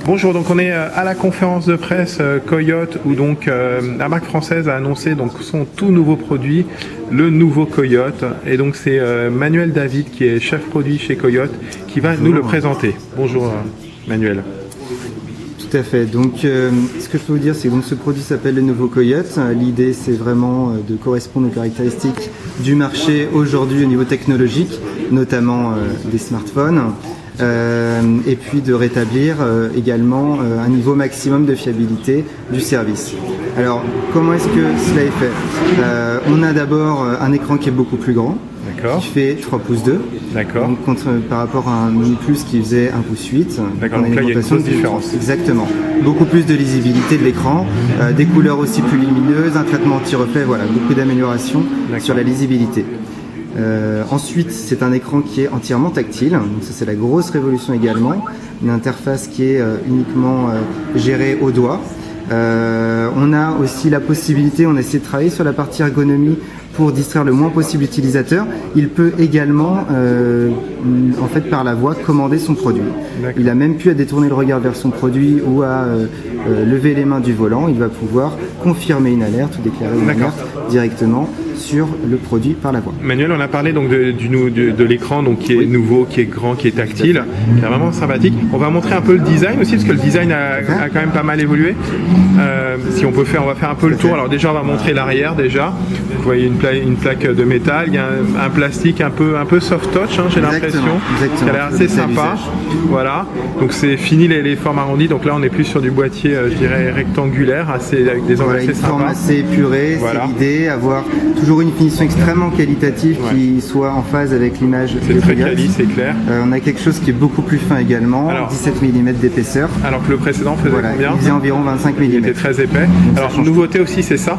Bonjour, donc on est à la conférence de presse Coyote où donc la marque française a annoncé donc son tout nouveau produit, le nouveau Coyote. Et donc c'est Manuel David qui est chef produit chez Coyote qui va nous le présenter. Bonjour Manuel. Tout à fait. Donc ce que je peux vous dire, c'est que donc, ce produit s'appelle le nouveau Coyote. L'idée, c'est vraiment de correspondre aux caractéristiques du marché aujourd'hui au niveau technologique, notamment des smartphones. Et puis de rétablir également un niveau maximum de fiabilité du service. Alors, comment est-ce que cela est fait? On a d'abord un écran qui est beaucoup plus grand, qui fait 3 pouces 2. D'accord. Donc, par rapport à un Mini Plus qui faisait 1 pouce 8. D'accord, donc là il y a une grosse différence. Exactement. Beaucoup plus de lisibilité de l'écran, des couleurs aussi plus lumineuses, un traitement anti-reflet, voilà, beaucoup d'améliorations sur la lisibilité. Ensuite, c'est un écran qui est entièrement tactile, donc ça c'est la grosse révolution également, une interface qui est uniquement gérée au doigt. On a aussi la possibilité, on a essayé de travailler sur la partie ergonomie pour distraire le moins possible l'utilisateur. Il peut également, en fait, par la voix, commander son produit. Il a même pu à détourner le regard vers son produit ou à lever les mains du volant. Il va pouvoir confirmer une alerte ou déclarer une alerte directement sur le produit par la voix. Manuel, on a parlé donc de l'écran donc qui est nouveau, qui est grand, qui est tactile, qui est vraiment sympathique. On va montrer un peu le design aussi parce que le design a quand même pas mal évolué. Si on peut faire, on va faire un peu le tour. Alors déjà, on va montrer l'arrière déjà. Vous voyez une plaque de métal. Il y a un plastique un peu soft touch, hein, j'ai l'impression, qui a l'air assez sympa. Voilà. Donc c'est fini les formes arrondies. Donc là, on est plus sur du boîtier, je dirais rectangulaire, avec des angles assez sympas. Une forme assez épurée. C'est l'idée, avoir toujours une finition extrêmement qualitative qui soit en phase avec l'image. C'est très quali, c'est clair. On a quelque chose qui est beaucoup plus fin également, 17 mm d'épaisseur. Alors que le précédent faisait combien? Il faisait environ 25 mm. Il était très épais. Donc alors, nouveauté aussi, c'est ça?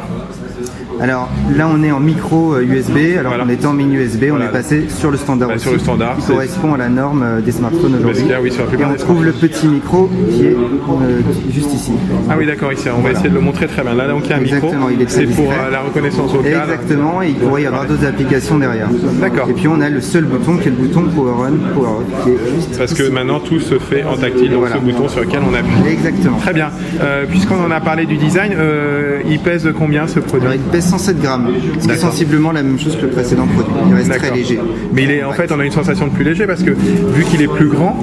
Alors là on est en micro USB, alors qu'on était en mini USB, on est passé sur le standard aussi, sur le standard, qui correspond à la norme des smartphones aujourd'hui. Oui, et on trouve le petit micro qui est juste ici. Ah oui d'accord, ici, on va essayer de le montrer très bien. Là donc il y a un micro, c'est pour la reconnaissance vocale. Exactement, et il pourrait y avoir d'autres applications derrière. D'accord. Et puis on a le seul bouton qui est le bouton Power On, Power Off, qui est juste parce que maintenant tout se fait en tactile, donc ce bouton sur lequel on appuie. Exactement. Très bien. Puisqu'on en a parlé du design, il pèse combien ce produit? Alors, il pèse 107 grammes. C'est sensiblement la même chose que le précédent produit. Il reste très léger. Mais il est, en fait, on a une sensation de plus léger parce que vu qu'il est plus grand,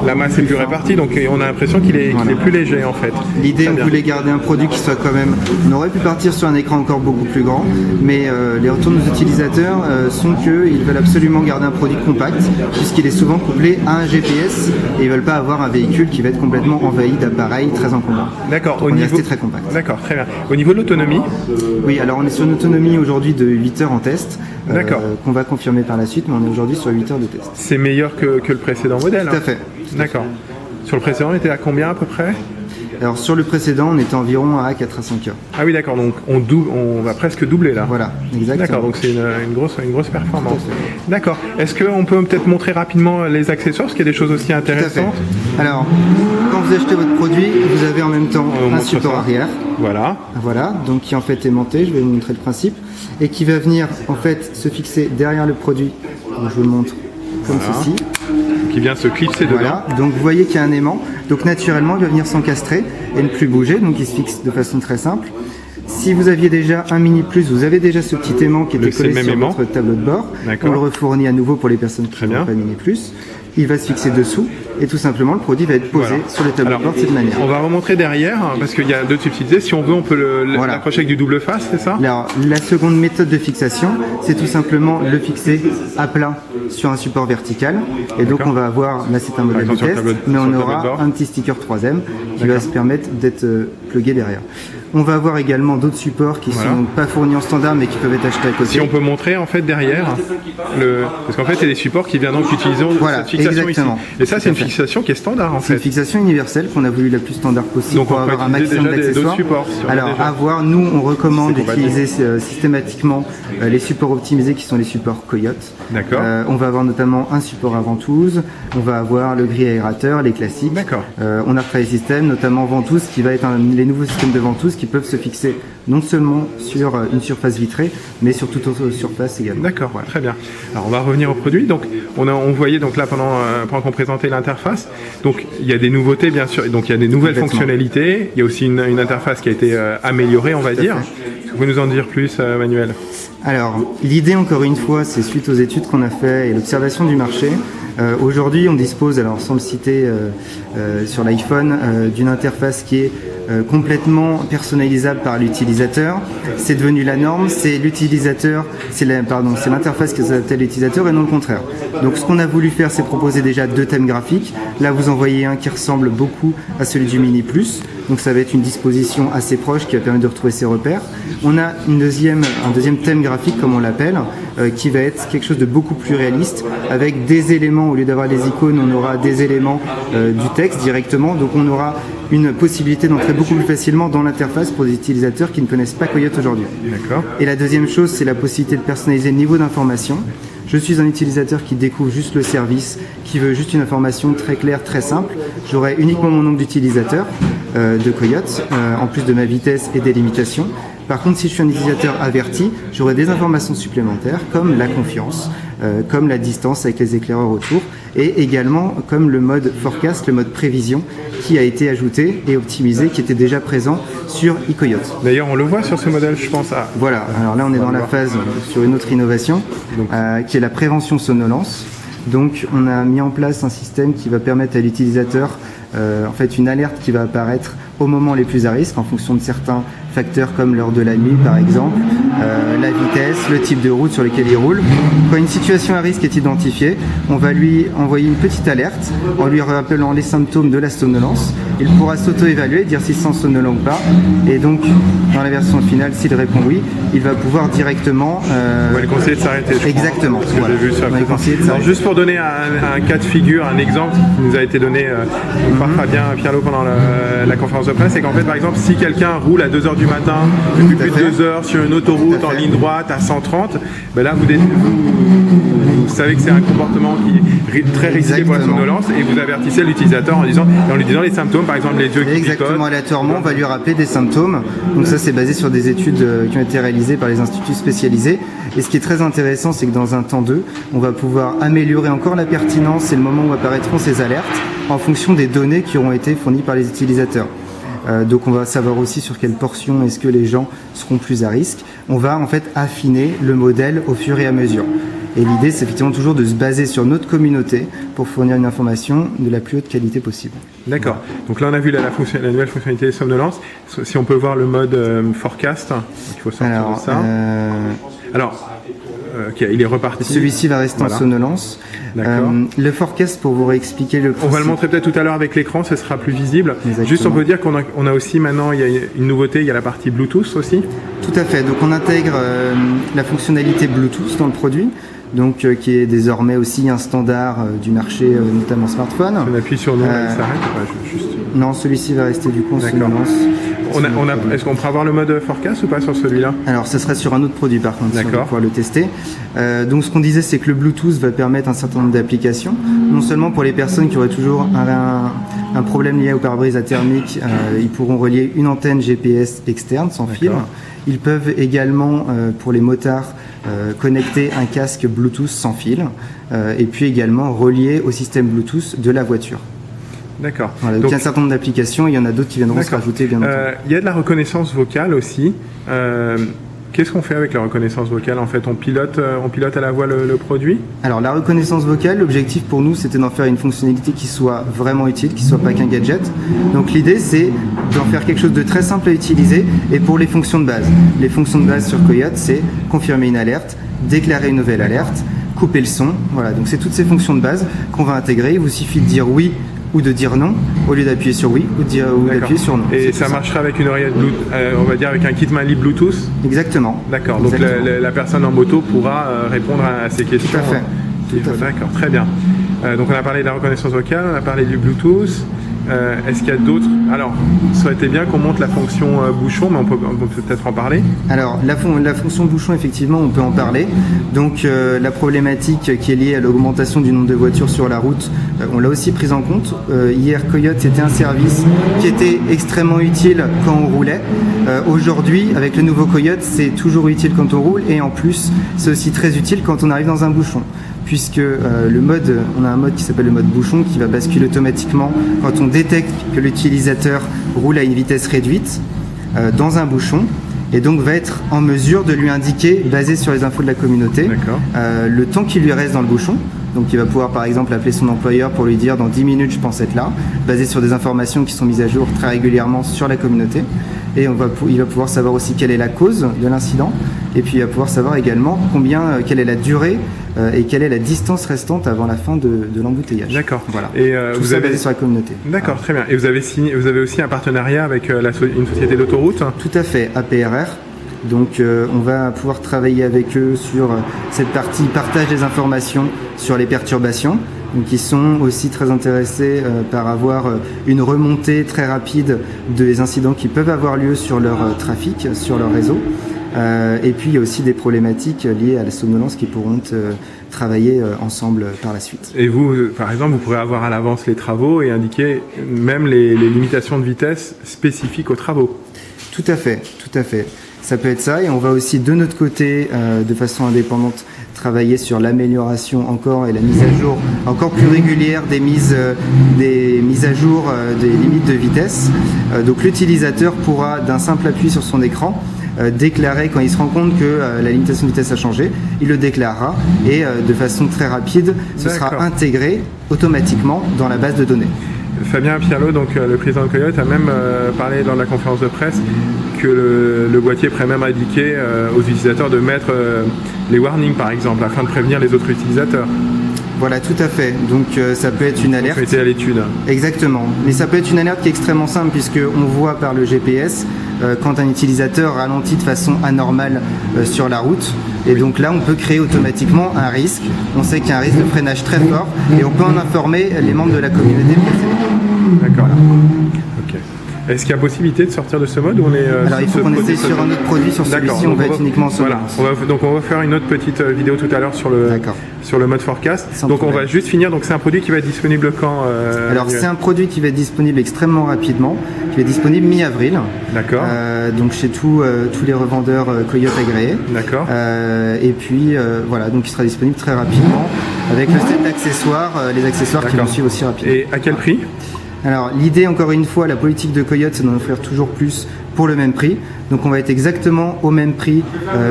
la masse est plus répartie, donc on a l'impression qu'il est plus léger en fait. L'idée, on voulait garder un produit qui soit quand même. On aurait pu partir sur un écran encore beaucoup plus grand, mais les retours de nos utilisateurs sont qu'ils veulent absolument garder un produit compact, puisqu'il est souvent couplé à un GPS et ils veulent pas avoir un véhicule qui va être complètement envahi d'appareils très encombrants. D'accord. Au niveau très compact. D'accord, très bien. Au niveau de l'autonomie. Oui, alors on est sur une autonomie aujourd'hui de 8 heures en test, qu'on va confirmer par la suite, mais on est aujourd'hui sur 8 heures de test. C'est meilleur que le précédent modèle. Tout à fait. D'accord. Sur le précédent, on était à combien à peu près? Alors sur le précédent, on était environ à 4 à 5 heures. Ah oui d'accord, donc on va presque doubler là. Voilà, exactement. D'accord, donc c'est une grosse performance. D'accord. Est-ce qu'on peut peut-être montrer rapidement les accessoires, parce qu'il y a des choses aussi intéressantes? Tout à fait. Alors, quand vous achetez votre produit, vous avez en même temps un support arrière. Voilà, donc qui en fait est aimanté, je vais vous montrer le principe, et qui va venir en fait se fixer derrière le produit. Donc je vous le montre comme ceci. Qui vient se clipser dedans. Donc vous voyez qu'il y a un aimant, donc naturellement il va venir s'encastrer et ne plus bouger, donc il se fixe de façon très simple. Si vous aviez déjà un Mini Plus, vous avez déjà ce petit aimant qui était collé sur votre tableau de bord. On le refournit à nouveau pour les personnes qui n'ont pas Mini Plus. Il va se fixer dessous et tout simplement le produit va être posé sur le tableau de bord de cette manière. On va remontrer derrière parce qu'il y a deux subtilités. Si on veut, on peut l'accrocher avec du double face, c'est ça? Alors, la seconde méthode de fixation, c'est tout simplement le fixer à plat sur un support vertical. Et donc on va avoir, là c'est un modèle de test, mais on aura un petit sticker 3M qui va se permettre d'être plugué derrière. On va avoir également d'autres supports qui ne sont pas fournis en standard mais qui peuvent être achetés à côté. Si on peut montrer en fait derrière, parce qu'en fait il y a des supports qui viennent donc utiliser cette fixation ici. Et ça c'est une fixation qui est standard en fait. C'est une fixation universelle qu'on a voulu la plus standard possible donc pour avoir un maximum d'accessoires. Alors à voir, nous on recommande d'utiliser systématiquement les supports optimisés qui sont les supports Coyote. D'accord. On va avoir notamment un support à ventouse, on va avoir le gris aérateur, les classiques. D'accord. On a retravaillé le système, notamment ventouse qui va être les nouveaux systèmes de ventouse qui peuvent se fixer non seulement sur une surface vitrée, mais sur toute autre surface également. D'accord, très bien. Alors on va revenir au produit. Donc on voyait donc là pendant qu'on présentait l'interface interface. Donc il y a des nouveautés bien sûr, donc il y a des nouvelles fonctionnalités, il y a aussi une interface qui a été améliorée, on va dire. Vous pouvez nous en dire plus, Manuel? Alors, l'idée, encore une fois, c'est suite aux études qu'on a faites et l'observation du marché. Aujourd'hui, on dispose, alors sans le citer sur l'iPhone, d'une interface qui est complètement personnalisable par l'utilisateur. C'est devenu la norme, c'est l'utilisateur, c'est l'interface qui s'adapte à l'utilisateur et non le contraire. Donc ce qu'on a voulu faire, c'est proposer déjà 2 thèmes graphiques. Là, vous en voyez un qui ressemble beaucoup à celui du Mini Plus. Donc ça va être une disposition assez proche qui va permettre de retrouver ses repères. On a un deuxième thème graphique, comme on l'appelle, qui va être quelque chose de beaucoup plus réaliste, avec des éléments, au lieu d'avoir les icônes, on aura des éléments du texte directement. Donc on aura une possibilité d'entrer beaucoup plus facilement dans l'interface pour des utilisateurs qui ne connaissent pas Coyote aujourd'hui. D'accord. Et la deuxième chose, c'est la possibilité de personnaliser le niveau d'information. Je suis un utilisateur qui découvre juste le service, qui veut juste une information très claire, très simple. J'aurai uniquement mon nombre d'utilisateurs de Coyote, en plus de ma vitesse et des limitations. Par contre, si je suis un utilisateur averti, j'aurai des informations supplémentaires comme la confiance, comme la distance avec les éclaireurs autour et également comme le mode forecast, le mode prévision qui a été ajouté et optimisé, qui était déjà présent sur iCoyote. D'ailleurs, on le voit sur ce modèle, je pense. Voilà, alors là on est dans la phase sur une autre innovation qui est la prévention somnolence. Donc on a mis en place un système qui va permettre à l'utilisateur en fait une alerte qui va apparaître aux moments les plus à risque en fonction de certains facteurs comme l'heure de la nuit par exemple, la vitesse, le type de route sur lequel il roule. Quand une situation à risque est identifiée, on va lui envoyer une petite alerte en lui rappelant les symptômes de la somnolence. Il pourra s'auto-évaluer, dire s'il se sent somnolent ou pas. Et donc, dans la version finale, s'il répond oui, il va pouvoir directement... On va lui conseiller de s'arrêter. Exactement. Ce que j'ai vu sur la présentation. Alors, juste pour donner un cas de figure, un exemple qui nous a été donné par Fabien Pierlot pendant la conférence de presse, c'est qu'en fait, par exemple, si quelqu'un roule à 2h du matin, depuis plus de 2 heures sur une autoroute en ligne droite à 130, ben là, vous savez que c'est un comportement qui est très risqué pour la somnolence et vous avertissez l'utilisateur en lui disant les symptômes, par exemple les yeux qui Exactement, picotent. aléatoirement, on va lui rappeler des symptômes. Donc ça, c'est basé sur des études qui ont été réalisées par les instituts spécialisés. Et ce qui est très intéressant, c'est que dans un temps 2, on va pouvoir améliorer encore la pertinence et le moment où apparaîtront ces alertes en fonction des données qui auront été fournies par les utilisateurs. Donc on va savoir aussi sur quelle portion est-ce que les gens seront plus à risque. On va en fait affiner le modèle au fur et à mesure. Et l'idée, c'est effectivement toujours de se baser sur notre communauté pour fournir une information de la plus haute qualité possible. D'accord. Donc là, on a vu la nouvelle fonctionnalité de somnolence. Si on peut voir le mode forecast, il faut sortir de ça. Alors, il est reparti. Celui-ci va rester en somnolence. Le forecast, pour vous réexpliquer le principe. On va le montrer peut-être tout à l'heure avec l'écran, ce sera plus visible. Exactement. Juste, on peut dire qu'on a aussi maintenant, il y a une nouveauté, il y a la partie Bluetooth aussi. Tout à fait. Donc on intègre la fonctionnalité Bluetooth dans le produit. Donc, qui est désormais aussi un standard du marché, notamment smartphone. On appuie sur nous, il s'arrête. Non, celui-ci va rester du coup en somnolence. Est-ce qu'on pourra avoir le mode forecast ou pas sur celui-là? Alors, ce sera sur un autre produit par contre, si on va pouvoir le tester. Donc, ce qu'on disait, c'est que le Bluetooth va permettre un certain nombre d'applications, non seulement pour les personnes qui auraient toujours un problème lié au pare-brise thermique, ils pourront relier une antenne GPS externe sans fil. Ils peuvent également, pour les motards, connecter un casque Bluetooth sans fil et puis également relier au système Bluetooth de la voiture. D'accord. Voilà, donc il y a un certain nombre d'applications, il y en a d'autres qui viendront se rajouter bien entendu. Il y a de la reconnaissance vocale aussi. Qu'est-ce qu'on fait avec la reconnaissance vocale? En fait, on pilote à la voix le produit? Alors, la reconnaissance vocale, l'objectif pour nous, c'était d'en faire une fonctionnalité qui soit vraiment utile, qui soit pas qu'un gadget. Donc, l'idée, c'est d'en faire quelque chose de très simple à utiliser et pour les fonctions de base. Les fonctions de base sur Coyote, c'est confirmer une alerte, déclarer une nouvelle alerte, couper le son. Voilà, donc c'est toutes ces fonctions de base qu'on va intégrer. Il vous suffit de dire oui ou de dire non, au lieu d'appuyer sur oui ou d'appuyer sur non. Et ça marcherait avec une oreillette Bluetooth, on va dire avec un kit main libre Bluetooth? Exactement. D'accord, donc la personne en moto pourra répondre à ces questions. Tout à fait. D'accord, très bien. Donc on a parlé de la reconnaissance vocale, on a parlé du Bluetooth. Est-ce qu'il y a d'autres? Alors, ça aurait été bien qu'on monte la fonction bouchon, mais on peut peut-être en parler. Alors, la fonction bouchon, effectivement, on peut en parler. Donc, la problématique qui est liée à l'augmentation du nombre de voitures sur la route, on l'a aussi prise en compte. Hier, Coyote, c'était un service qui était extrêmement utile quand on roulait. Aujourd'hui, avec le nouveau Coyote, c'est toujours utile quand on roule et en plus, c'est aussi très utile quand on arrive dans un bouchon. puisque on a un mode qui s'appelle le mode bouchon qui va basculer automatiquement quand on détecte que l'utilisateur roule à une vitesse réduite dans un bouchon, et donc va être en mesure de lui indiquer, basé sur les infos de la communauté, le temps qu'il lui reste dans le bouchon. Donc il va pouvoir par exemple appeler son employeur pour lui dire dans 10 minutes je pense être là, basé sur des informations qui sont mises à jour très régulièrement sur la communauté. Et il va pouvoir savoir aussi quelle est la cause de l'incident, et puis il va pouvoir savoir également quelle est la durée et quelle est la distance restante avant la fin de l'embouteillage. D'accord. Voilà. Et tout ça basé sur la communauté. D'accord, très bien. Et vous avez aussi un partenariat avec une société d'autoroute? Tout à fait, APRR. Donc on va pouvoir travailler avec eux sur cette partie partage des informations sur les perturbations. Donc ils sont aussi très intéressés par avoir une remontée très rapide des incidents qui peuvent avoir lieu sur leur trafic, sur leur réseau. Et puis il y a aussi des problématiques liées à la somnolence qui pourront travailler ensemble par la suite. Et vous, par exemple, vous pourrez avoir à l'avance les travaux et indiquer même les limitations de vitesse spécifiques aux travaux? Tout à fait, tout à fait. Ça peut être ça, et on va aussi de notre côté, de façon indépendante, travailler sur l'amélioration encore et la mise à jour encore plus régulière des mises à jour des limites de vitesse. Donc l'utilisateur pourra, d'un simple appui sur son écran, déclarer quand il se rend compte que la limitation de vitesse a changé, il le déclarera, et de façon très rapide, ce sera intégré automatiquement dans la base de données. Fabien Pierlot, donc le président de Coyote, a même parlé dans la conférence de presse que le boîtier pourrait même indiquer aux utilisateurs de mettre les warnings par exemple, afin de prévenir les autres utilisateurs. Voilà, tout à fait. Donc ça peut être une alerte. Ça a été à l'étude. Exactement. Mais ça peut être une alerte qui est extrêmement simple, puisqu'on voit par le GPS quand un utilisateur ralentit de façon anormale sur la route. Et donc là, on peut créer automatiquement un risque. On sait qu'il y a un risque de freinage très fort, et on peut en informer les membres de la communauté précédente. D'accord. Ok. Est-ce qu'il y a possibilité de sortir de ce mode ou on est Alors il faut qu'on essaye sur un autre produit, sur celui-ci on va être uniquement en somnolence. Voilà. Donc on va faire une autre petite vidéo tout à l'heure sur le mode forecast. Donc on va juste finir, donc c'est un produit qui va être disponible quand Alors c'est un produit qui va être disponible extrêmement rapidement, qui va être disponible mi-avril. D'accord. Donc chez tous les revendeurs Coyote agréés. D'accord. Et puis voilà, donc il sera disponible très rapidement avec le set d'accessoires, les accessoires qui vont suivre aussi rapidement. Et à quel prix ? Alors l'idée, encore une fois, la politique de Coyote, c'est d'en offrir toujours plus pour le même prix. Donc on va être exactement au même prix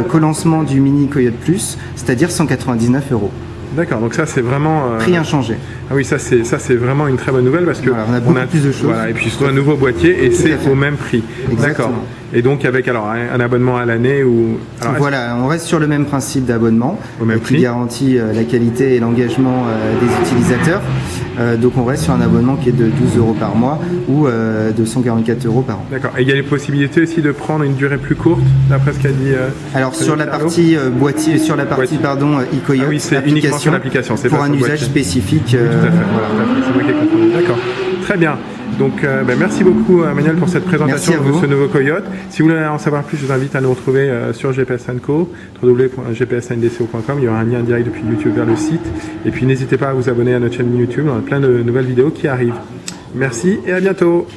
qu'au lancement du Mini Coyote Plus, c'est-à-dire 199 €. D'accord, donc ça c'est vraiment... Prix inchangé. Ah oui, ça c'est vraiment une très bonne nouvelle parce que voilà, on a beaucoup plus de choses. Voilà, et puis surtout un nouveau boîtier et c'est au même prix. D'accord. Et donc avec un abonnement à l'année ou... Voilà, on reste sur le même principe d'abonnement qui prix. garantit la qualité et l'engagement des utilisateurs. Donc on reste sur un abonnement qui est de 12 € par mois ou de 144 € par an. D'accord. Et il y a les possibilités aussi de prendre une durée plus courte, d'après ce qu'a dit... Alors sur la partie boîtier, sur la partie e-Coyote, oui, c'est uniquement sur l'application, c'est pour un usage spécifique. Tout à fait. Voilà, c'est moi qui ai compris. D'accord. Très bien. Donc merci beaucoup Manuel pour cette présentation de ce nouveau Coyote. Si vous voulez en savoir plus, je vous invite à nous retrouver sur GPS & Co, www.gpsndco.com. Il y aura un lien direct depuis YouTube vers le site. Et puis n'hésitez pas à vous abonner à notre chaîne YouTube. On a plein de nouvelles vidéos qui arrivent. Merci et à bientôt.